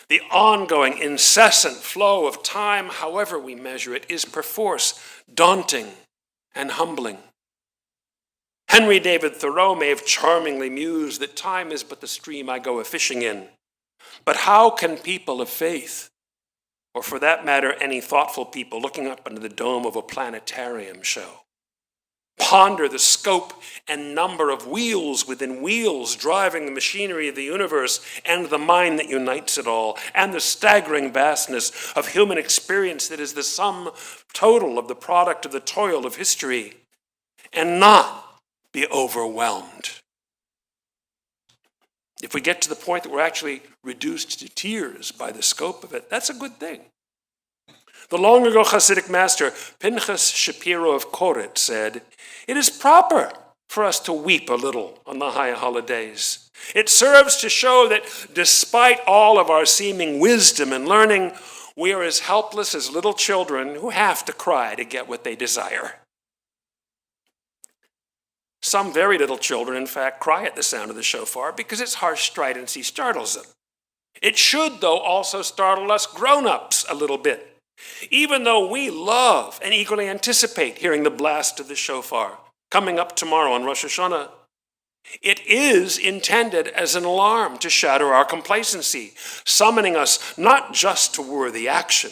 the ongoing, incessant flow of time, however we measure it, is perforce daunting and humbling. Henry David Thoreau may have charmingly mused that time is but the stream I go a-fishing in. But how can people of faith, or for that matter, any thoughtful people looking up into the dome of a planetarium show, ponder the scope and number of wheels within wheels driving the machinery of the universe and the mind that unites it all, and the staggering vastness of human experience that is the sum total of the product of the toil of history, and not be overwhelmed? If we get to the point that we're actually reduced to tears by the scope of it, that's a good thing. The long ago Hasidic master Pinchas Shapiro of Koret said, "It is proper for us to weep a little on the high holidays. It serves to show that despite all of our seeming wisdom and learning, we are as helpless as little children who have to cry to get what they desire." Some very little children, in fact, cry at the sound of the shofar because its harsh stridency startles them. It should, though, also startle us grown-ups a little bit, even though we love and eagerly anticipate hearing the blast of the shofar coming up tomorrow on Rosh haShanah. It is intended as an alarm to shatter our complacency, summoning us not just to worthy action,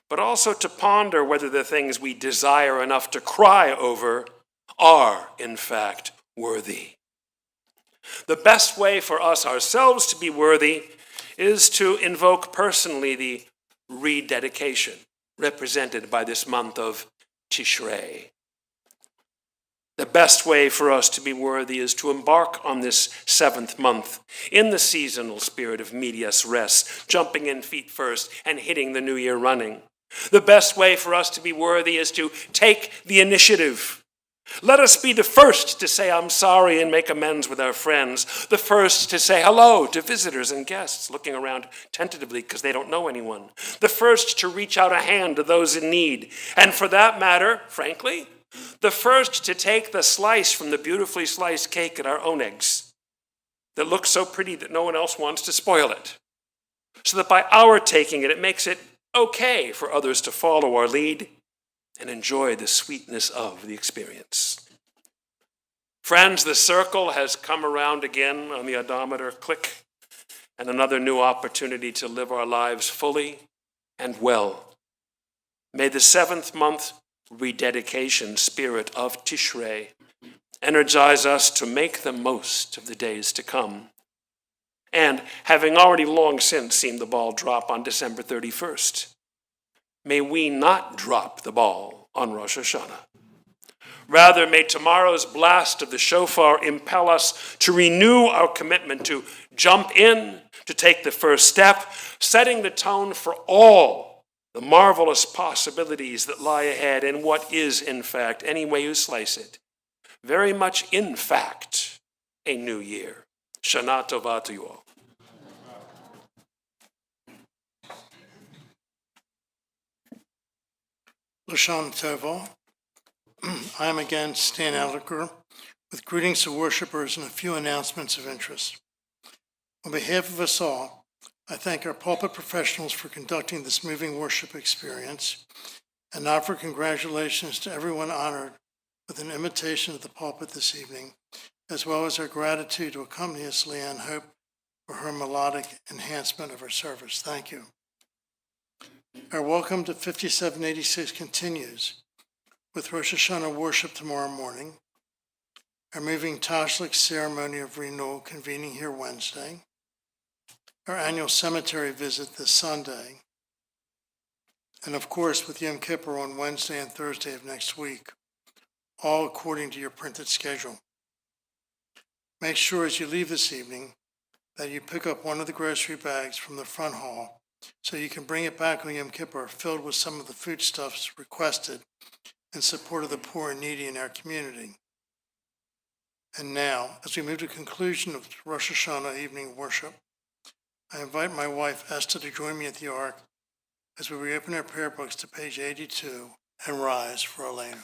but also to ponder whether the things we desire enough to cry over are, in fact, worthy. The best way for us ourselves to be worthy is to invoke personally the rededication represented by this month of Tishrei. The best way for us to be worthy is to embark on this 7th month in the seasonal spirit of medias res, jumping in feet first and hitting the new year running. The best way for us to be worthy is to take the initiative. Let us be the first to say I'm sorry and make amends with our friends, the first to say hello to visitors and guests looking around tentatively because they don't know anyone, the first to reach out a hand to those in need, and for that matter, frankly, the first to take the slice from the beautifully sliced cake at our own eggs that looks so pretty that no one else wants to spoil it, so that by our taking it, it makes it okay for others to follow our lead and enjoy the sweetness of the experience. Friends, the circle has come around again on the odometer, click, and another new opportunity to live our lives fully and well. May the 7th month rededication spirit of Tishrei energize us to make the most of the days to come. And having already long since seen the ball drop on December 31st, may we not drop the ball on Rosh Hashanah. Rather, may tomorrow's blast of the shofar impel us to renew our commitment to jump in, to take the first step, setting the tone for all the marvelous possibilities that lie ahead in what is, in fact, any way you slice it, very much, in fact, a new year. Shana Tova to you all. L'Shan Tova. I am again Stan Alliker with greetings to worshipers and a few announcements of interest. On behalf of us all, I thank our pulpit professionals for conducting this moving worship experience and offer congratulations to everyone honored with an invitation to the pulpit this evening, as well as our gratitude to accompanist Leanne Hope for her melodic enhancement of her service. Thank you. Our welcome to 5786 continues with Rosh Hashanah worship tomorrow morning, our moving Tashlich ceremony of renewal convening here Wednesday, our annual cemetery visit this Sunday, and of course with Yom Kippur on Wednesday and Thursday of next week, all according to your printed schedule. Make sure as you leave this evening that you pick up one of the grocery bags from the front hall so you can bring it back on Yom Kippur filled with some of the foodstuffs requested in support of the poor and needy in our community. And now, as we move to conclusion of Rosh Hashanah evening worship, I invite my wife Esther to join me at the Ark as we reopen our prayer books to page 82 and rise for Elena.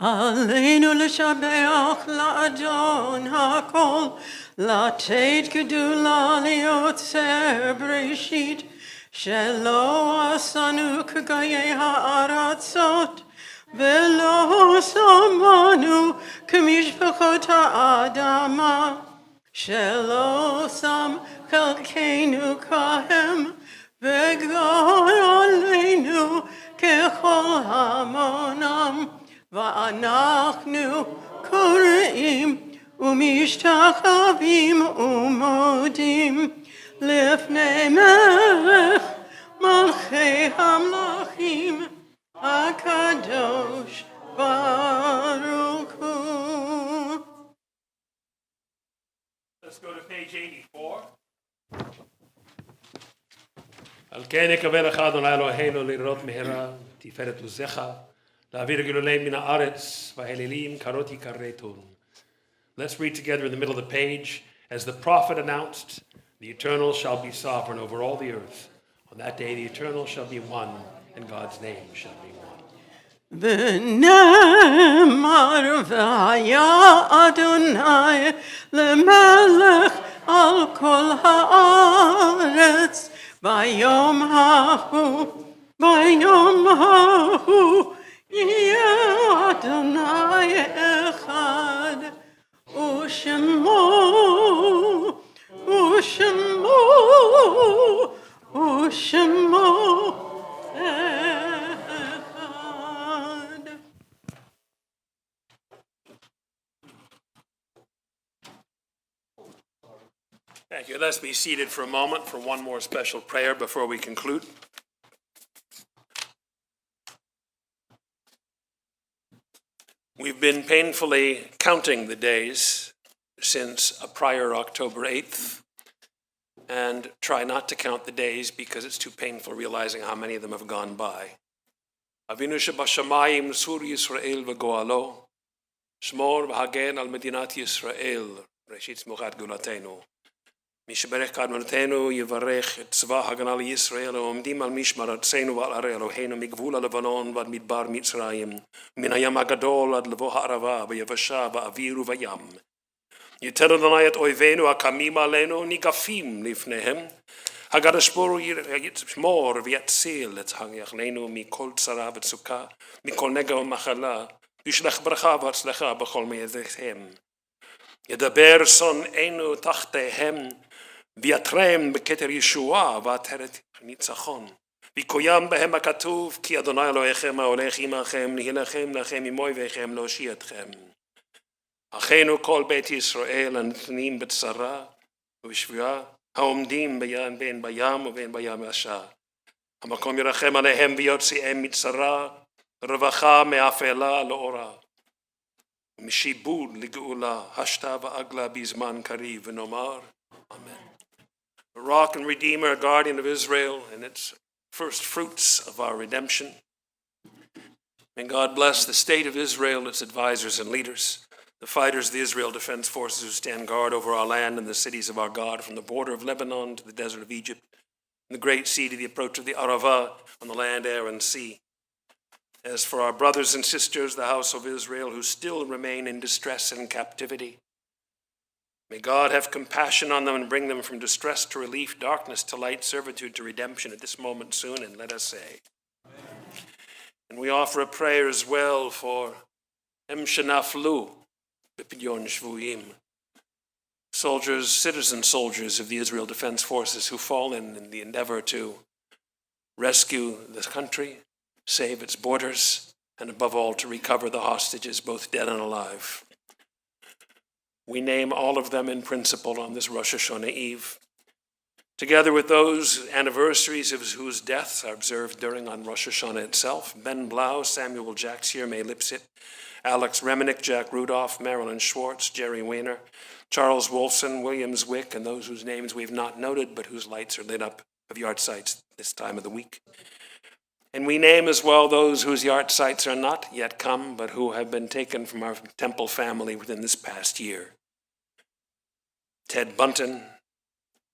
עלינו לשבח לאדון הכל, לתת גדולה ליוצר בראשית, שלא עשנו כגויי הארצות, ולא שמנו כמשפחות האדמה, שלא שם חלקנו כהם, וגר עלינו ככל המונם, ואנחנו קוראים ומשתחווים ומודים לפני מלך מלכי המלכים הקדוש ברוך הוא. Let's go to page 84. על כן יקבל לך אדוני אלוהינו לראות מהרה תפארת עוזך, להעביר גלולי מן הארץ, והאלילים קרות יקרתון. Let's read together in the middle of the page. As the prophet announced, the Eternal shall be sovereign over all the earth. On that day the Eternal shall be one, and God's name shall be one. ונאמר והיה אדוני למלך על כל הארץ ביום ההוא יהיה אדוני אחד ושמו אחד. Thank you. Let's be seated for a moment for one more special prayer before we conclude. We've been painfully counting the days since a prior October 8th, and try not to count the days because it's too painful realizing how many of them have gone by. Avinu shebashamayim Sur Yisrael v'goalo, shmor v'hagen al Medinat Yisrael, reshit smuchat gulatenu. משברך קדמונתנו יברך את צבא הגנה לישראל העומדים על משמר ארצנו ועל ערי אלוהינו מגבול הלבנון ועד מדבר מצרים מן הים הגדול עד לבוא הערבה ביבשה באוויר ובים. ייתן אדוני את אויבינו הקמים עלינו ניגפים לפניהם. הקדוש ברוך הוא ישמור ויציל את חיילינו מכל צרה וצוקה, מכל נגע ומחלה, וישלח ברכה והצלחה בכל מידיהם. ידבר שונאינו תחתיהם, ויתרם בכתר ישועה ועטרת ניצחון. ויקוים בהם הכתוב, כי אדוני אלוהיכם ההולך עמכם, להילחם לכם עם אויביכם להושיע אתכם. אחינו כל בית ישראל הנתונים בצרה ובשבויה, העומדים בין בים ובין ביבשה. המקום ירחם עליהם ויוציאם מצרה, רווחה מאפלה לאורה. משיבוד לגאולה, השתה ועגלה בזמן קריב, ונאמר, Amen. The rock and redeemer, guardian of Israel, and its first fruits of our redemption. May God bless the state of Israel, its advisors and leaders, the fighters of the Israel Defense Forces who stand guard over our land and the cities of our God, from the border of Lebanon to the desert of Egypt, from the great sea to the approach of the Arava, on the land, air, and sea. As for our brothers and sisters, the house of Israel, who still remain in distress and captivity, may God have compassion on them and bring them from distress to relief, darkness to light, servitude to redemption at this moment soon, and let us say. Amen. And we offer a prayer as well for Shenaflu, B'Pidyon Shvuyim, soldiers, citizen soldiers of the Israel Defense Forces who fall in the endeavor to rescue the country, save its borders, and above all to recover the hostages, both dead and alive. We name all of them in principle on this Rosh Hashanah Eve, together with those anniversaries of whose deaths are observed during on Rosh Hashanah itself: Ben Blau, Samuel Jackseer, May Lipsit, Alex Reminick, Jack Rudolph, Marilyn Schwartz, Jerry Weiner, Charles Wolfson, William Zwick, and those whose names we've not noted but whose lights are lit up of yard sites this time of the week. And we name as well those whose yard sites are not yet come, but who have been taken from our temple family within this past year. Ted Bunton,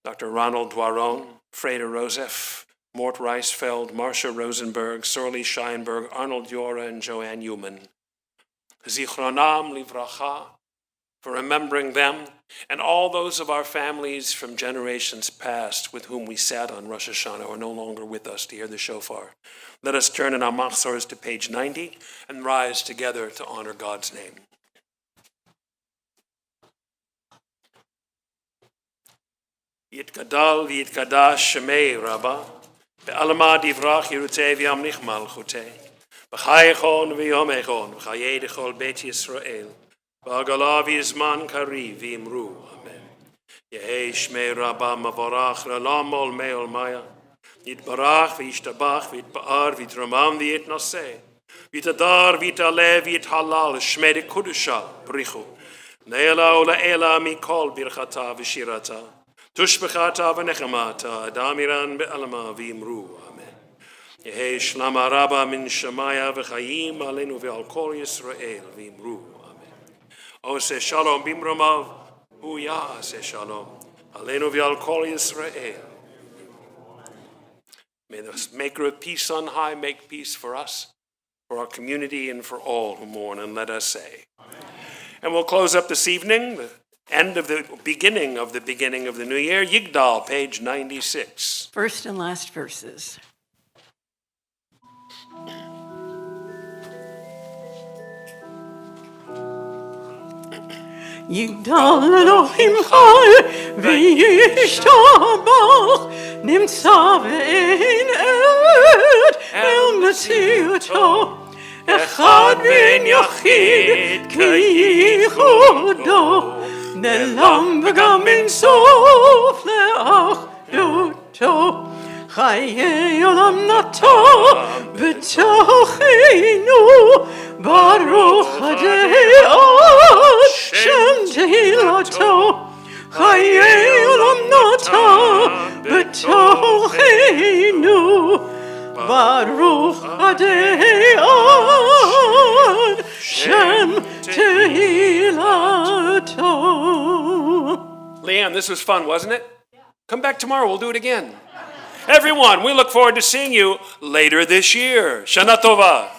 Dr. Ronald Dwaron, Freda Rosef, Mort Reisfeld, Marcia Rosenberg, Sorley Scheinberg, Arnold Yora, and Joanne Newman. Zichronam livracha, for remembering them, and all those of our families from generations past with whom we sat on Rosh Hashanah are no longer with us to hear the shofar. Let us turn in our machzors to page 90 and rise together to honor God's name. Yitgadal v'yitkadash shemei Rabbah, be'alma divrach yirutei v'yamlich malchutei, b'chayechon v'yomechon, v'chayei dechol bet Yisrael, v'agala v'yizman kari v'imru, amen. Yehei shmei Rabbah mavorach l'olam ol me'ol maya, yitbarach v'yishtabach v'yitba'ar v'yitramam v'yitnoseh, v'yitadar v'yitalev v'yithalal shmei de kudusha brichu, ne'ela ula'ela mikol birchata v'shirata, Tushbechata v'nechamata, adamiran be'alma v'imru, amen. Yehei shlama rabba min shamaya v'chayim alenu v'al kol Yisrael v'imru, amen. Ose shalom bimromav, huya se shalom, alenu v'al kol Yisrael. May the maker of peace on high make peace for us, for our community, and for all who mourn, and let us say. Amen. And we'll close up this evening, the beginning of the new year, Yigdal, page 96. First and last verses. Yigdal Elohim Chai v'yishtabach nimtza ve'ein ed el metziuto echad ve'en yachid k'yichudo נעלם וגם אינסוף לאחדותו חיי עולם נטע בתוכנו ברוך הדעות שם תהילתו חיי עולם נטע בתוכנו ברוך הדעות שם תהילתו. Leanne, this was fun, wasn't it? Yeah. Come back tomorrow, we'll do it again. Everyone, we look forward to seeing you later this year. Shana Tova.